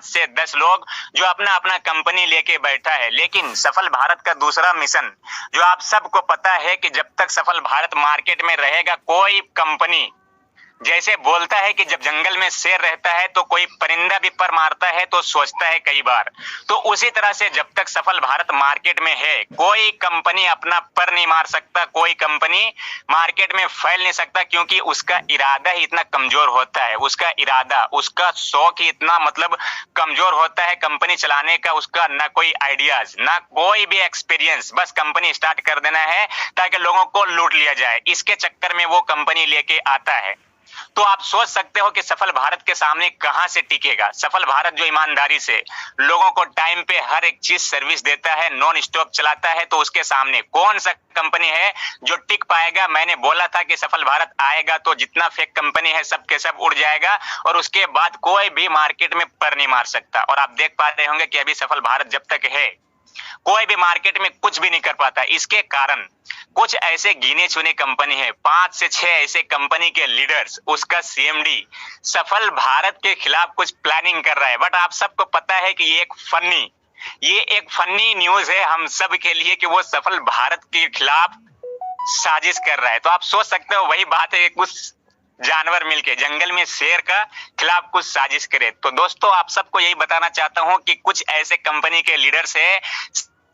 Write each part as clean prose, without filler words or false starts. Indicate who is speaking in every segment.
Speaker 1: से 10 लोग जो अपना अपना कंपनी लेके बैठा है। लेकिन सफल भारत का दूसरा मिशन जो आप सबको पता है कि जब तक सफल भारत मार्केट में रहेगा, कोई कंपनी जैसे बोलता है कि जब जंगल में शेर रहता है तो कोई परिंदा भी पर मारता है तो सोचता है कई बार, तो उसी तरह से जब तक सफल भारत मार्केट में है, कोई कंपनी अपना पर नहीं मार सकता, कोई कंपनी मार्केट में फैल नहीं सकता, क्योंकि उसका इरादा ही इतना कमजोर होता है, उसका इरादा, उसका शौक ही इतना मतलब कमजोर होता है कंपनी चलाने का, उसका ना कोई आइडियाज, ना कोई भी एक्सपीरियंस, बस कंपनी स्टार्ट कर देना है ताकि लोगों को लूट लिया जाए। इसके चक्कर में वो कंपनी लेके आता है। तो आप सोच सकते हो कि सफल भारत के सामने कहां से टिकेगा। सफल भारत जो ईमानदारी से लोगों को टाइम पे हर एक चीज सर्विस देता है, नॉन स्टॉप चलाता है, तो उसके सामने कौन सा कंपनी है जो टिक पाएगा। मैंने बोला था कि सफल भारत आएगा तो जितना फेक कंपनी है सब के सब उड़ जाएगा और उसके बाद कोई भी मार्केट में पर नहीं मार सकता। और आप देख पा रहे होंगे कि अभी सफल भारत जब तक है, कोई भी मार्केट में कुछ भी नहीं कर पाता। इसके कारण कुछ ऐसे गिने चुने कंपनी है, 5 से 6 ऐसे कंपनी के लीडर्स, उसका सीएमडी सफल भारत के खिलाफ कुछ प्लानिंग कर रहा है। बट आप सबको पता है कि ये एक फनी न्यूज है हम सब के लिए कि वो सफल भारत के खिलाफ साजिश कर रहा है। तो आप सोच सकते हो वही बात है, कुछ जानवर मिलके जंगल में शेर का खिलाफ कुछ साजिश करे। तो दोस्तों आप सबको यही बताना चाहता हूं कि कुछ ऐसे कंपनी के लीडर्स है,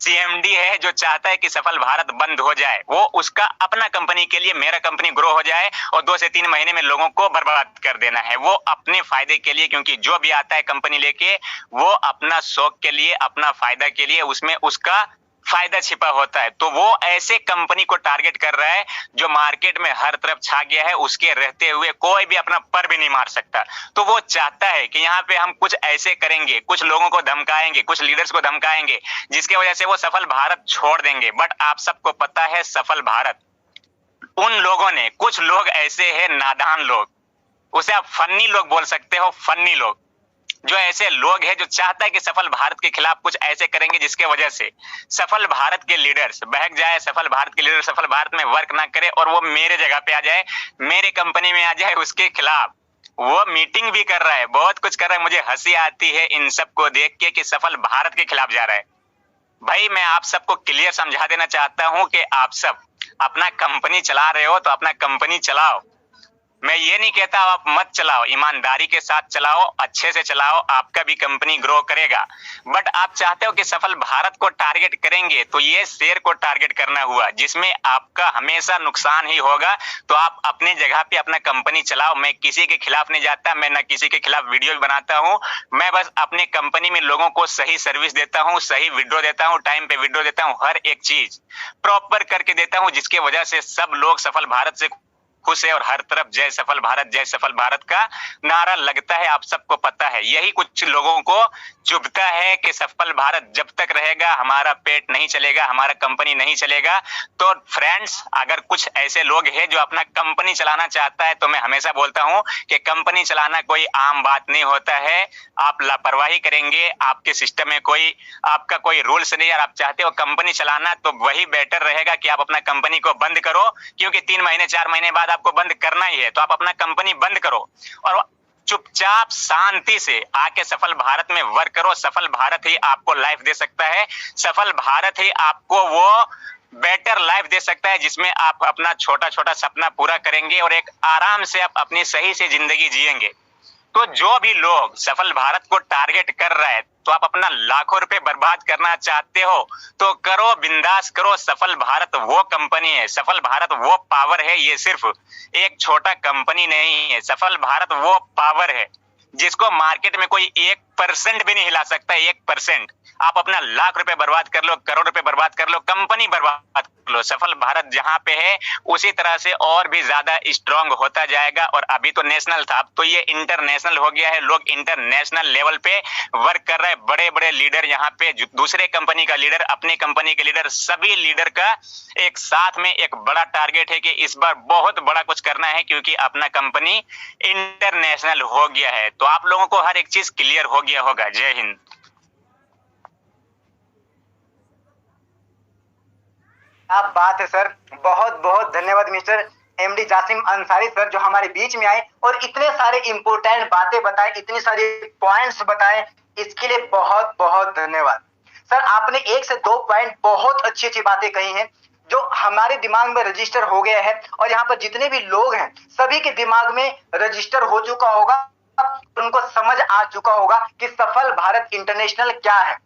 Speaker 1: सीएमडी है, जो चाहता है कि सफल भारत बंद हो जाए, वो उसका अपना कंपनी के लिए, मेरा कंपनी ग्रो हो जाए और 2 से 3 महीने में लोगों को बर्बाद कर देना है, वो अपने फायदे के लिए। क्योंकि जो भी आता है कंपनी लेके वो अपना शौक के लिए, अपना फायदा के लिए, उसमें उसका फायदा छिपा होता है। तो वो ऐसे कंपनी को टारगेट कर रहा है जो मार्केट में हर तरफ छा गया है, उसके रहते हुए कोई भी अपना पर भी नहीं मार सकता। तो वो चाहता है कि यहाँ पे हम कुछ ऐसे करेंगे, कुछ लोगों को धमकाएंगे, कुछ लीडर्स को धमकाएंगे, जिसके वजह से वो सफल भारत छोड़ देंगे। बट आप सबको पता है सफल भारत उन लोगों ने, कुछ लोग ऐसे हैं नादान लोग, उसे आप फन्नी लोग बोल सकते हो, फन्नी लोग, जो ऐसे लोग हैं जो चाहता है कि सफल भारत के खिलाफ कुछ ऐसे करेंगे जिसके वजह से सफल भारत के लीडर्स बहक जाए, सफल भारत के लीडर सफल भारत में वर्क ना करे और वो मेरे जगह पे आ जाए, मेरे कंपनी में आ जाए, उसके खिलाफ वो मीटिंग भी कर रहा है, बहुत कुछ कर रहा है। मुझे हंसी आती है इन सबको देख के कि सफल भारत के खिलाफ जा रहा है। भाई मैं आप सबको क्लियर समझा देना चाहता हूं कि आप सब अपना कंपनी चला रहे हो तो अपना कंपनी चलाओ, मैं ये नहीं कहता आप मत चलाओ, ईमानदारी के साथ चलाओ, अच्छे से चलाओ, आपका भी कंपनी ग्रो करेगा। बट आप चाहते हो कि सफल भारत को टारगेट करेंगे तो ये शेर को टारगेट करना हुआ, जिसमें आपका हमेशा नुकसान ही होगा। तो आप अपने जगह पे अपना कंपनी चलाओ, मैं किसी के खिलाफ नहीं जाता, मैं ना किसी के खिलाफ वीडियो भी बनाता हूँ, मैं बस अपने कंपनी में लोगों को सही सर्विस देता हूँ, सही विड्रॉ देता हूँ, टाइम पे विड्रॉ देता हूँ, हर एक चीज प्रॉपर करके देता हूँ, जिसके वजह से सब लोग सफल भारत से खुश है और हर तरफ जय सफल भारत का नारा लगता है। आप सबको पता है यही कुछ लोगों को चुभता है कि सफल भारत जब तक रहेगा हमारा पेट नहीं चलेगा, हमारा कंपनी नहीं चलेगा। तो फ्रेंड्स अगर कुछ ऐसे लोग हैं जो अपना कंपनी चलाना चाहता है तो मैं हमेशा बोलता हूं कि कंपनी चलाना कोई आम बात नहीं होता है। आप लापरवाही करेंगे, आपके सिस्टम में कोई आपका कोई रूल्स नहीं है, आप चाहते हो कंपनी चलाना तो वही बेटर रहेगा कि आप अपना कंपनी को बंद करो, क्योंकि 3 महीने 4 महीने बाद आपको बंद करना ही है। तो आप अपना कंपनी बंद करो और चुपचाप शांति से आके सफल भारत में वर्क करो। सफल भारत ही आपको लाइफ दे सकता है, सफल भारत ही आपको वो बेटर लाइफ दे सकता है जिसमें आप अपना छोटा छोटा सपना पूरा करेंगे और एक आराम से आप अपनी सही से जिंदगी जिएंगे। तो जो भी लोग सफल भारत को टारगेट कर रहा है तो आप अपना लाखों रुपए बर्बाद करना चाहते हो तो करो, बिंदास करो। सफल भारत वो कंपनी है, सफल भारत वो पावर है, ये सिर्फ एक छोटा कंपनी नहीं है। सफल भारत वो पावर है जिसको मार्केट में कोई 1% भी नहीं हिला सकता, 1%। आप अपना लाख रुपए बर्बाद कर लो, करोड़ रुपए बर्बाद कर लो, कंपनी बर्बाद कर लो, सफल भारत जहां पे है उसी तरह से और भी ज्यादा स्ट्रांग होता जाएगा। और अभी तो नेशनल था, अब तो ये इंटरनेशनल हो गया है, लोग इंटरनेशनल लेवल पे वर्क कर रहे हैं। बड़े बड़े लीडर यहाँ पे, दूसरे कंपनी का लीडर, अपने कंपनी के लीडर, सभी लीडर का एक साथ में एक बड़ा टारगेट है कि इस बार बहुत बड़ा कुछ करना है, क्योंकि अपना कंपनी इंटरनेशनल हो गया है। तो आप लोगों को हर एक चीज क्लियर हो गया होगा। जय हिंद।
Speaker 2: क्या बात है सर, बहुत बहुत धन्यवाद mister MD Jasim Ansari sir, जो हमारे बीच में आए और इतने सारे इंपोर्टेंट बातें बताए, इतने सारे पॉइंट्स बताए इसके लिए बहुत बहुत धन्यवाद। सर आपने 1 से 2 पॉइंट बहुत अच्छी अच्छी बातें कही हैं जो हमारे दिमाग में रजिस्टर हो गया है, और यहाँ पर जितने भी लोग हैं सभी के दिमाग में रजिस्टर हो चुका होगा, उनको समझ आ चुका होगा कि सफल भारत इंटरनेशनल क्या है,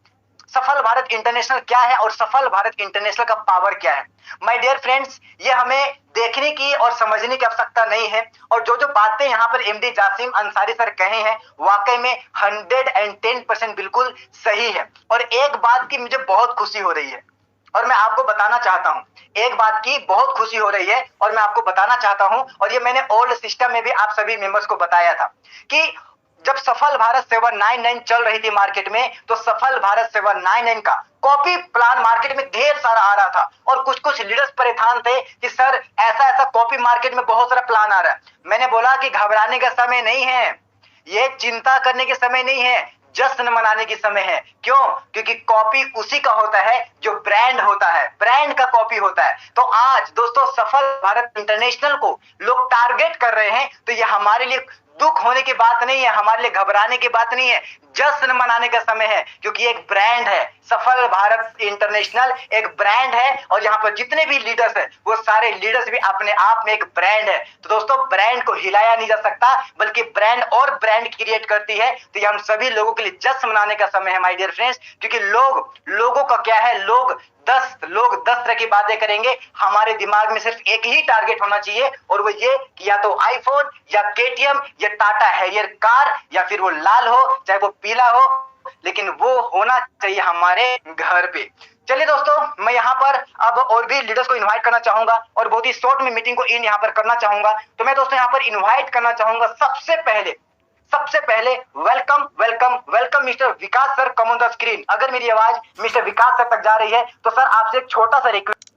Speaker 2: सफल भारत इंटरनेशनल क्या है और सफल भारत इंटरनेशनल का पावर क्या है। माय डियर फ्रेंड्स, ये हमें देखने की और समझने की आवश्यकता नहीं है, और जो जो बातें यहाँ पर एमडी जासिम अंसारी सर कहे हैं वाकई में 110% बिल्कुल सही है। और एक बात की मुझे बहुत खुशी हो रही है और मैं आपको बताना चाहता हूं, एक बात की बहुत खुशी हो रही है और मैं आपको बताना चाहता हूं, और ये मैंने ओल्ड सिस्टम में भी आप सभी मेंबर्स को बताया था कि जब सफल भारत 799 चल रही थी मार्केट में, तो सफल भारत 799 का कॉपी प्लान मार्केट में ढेर सारा आ रहा था, और कुछ कुछ लीडर्स परेशान थे कि सर ऐसा ऐसा कॉपी मार्केट में बहुत सारा प्लान आ रहा है। मैंने बोला कि घबराने का समय नहीं है, ये चिंता करने के समय नहीं है, जश्न मनाने की समय है। क्यों? क्योंकि कॉपी उसी का होता है जो ब्रांड होता है, ब्रांड का कॉपी होता है। तो आज दोस्तों सफल भारत इंटरनेशनल को लोग टारगेट कर रहे हैं, तो ये हमारे लिए दुख होने की बात नहीं है, हमारे लिए घबराने की बात नहीं है, जश्न मनाने का समय है, क्योंकि एक ब्रांड है, सफल भारत इंटरनेशनल एक ब्रांड है, और यहाँ पर जितने भी लीडर्स हैं वो सारे लीडर्स भी अपने आप में एक ब्रांड है। तो दोस्तों ब्रांड को हिलाया नहीं जा सकता, बल्कि ब्रांड और ब्रांड क्रिएट करती है। तो ये हम सभी लोगों के लिए जश्न मनाने का समय है माय डियर फ्रेंड्स, क्योंकि लोगों का क्या है, लोग 10 तरह की बातें करेंगे, हमारे दिमाग में सिर्फ एक ही टारगेट होना चाहिए, और वो ये कि या तो आईफोन या केटीएम या टाटा हैरियर कार, या फिर वो लाल हो चाहे वो पीला हो, लेकिन वो होना चाहिए हमारे घर पे। चलिए दोस्तों, मैं यहाँ पर अब और भी लीडर्स को इनवाइट करना चाहूंगा और बहुत ही शॉर्ट में मीटिंग को इन यहाँ पर करना चाहूंगा। तो मैं दोस्तों यहाँ पर इनवाइट करना चाहूंगा सबसे पहले welcome welcome welcome mister Vikas sir, come on the screen. अगर मेरी आवाज मिस्टर विकास सर तक जा रही है तो सर आपसे एक छोटा सा रिक्वेस्ट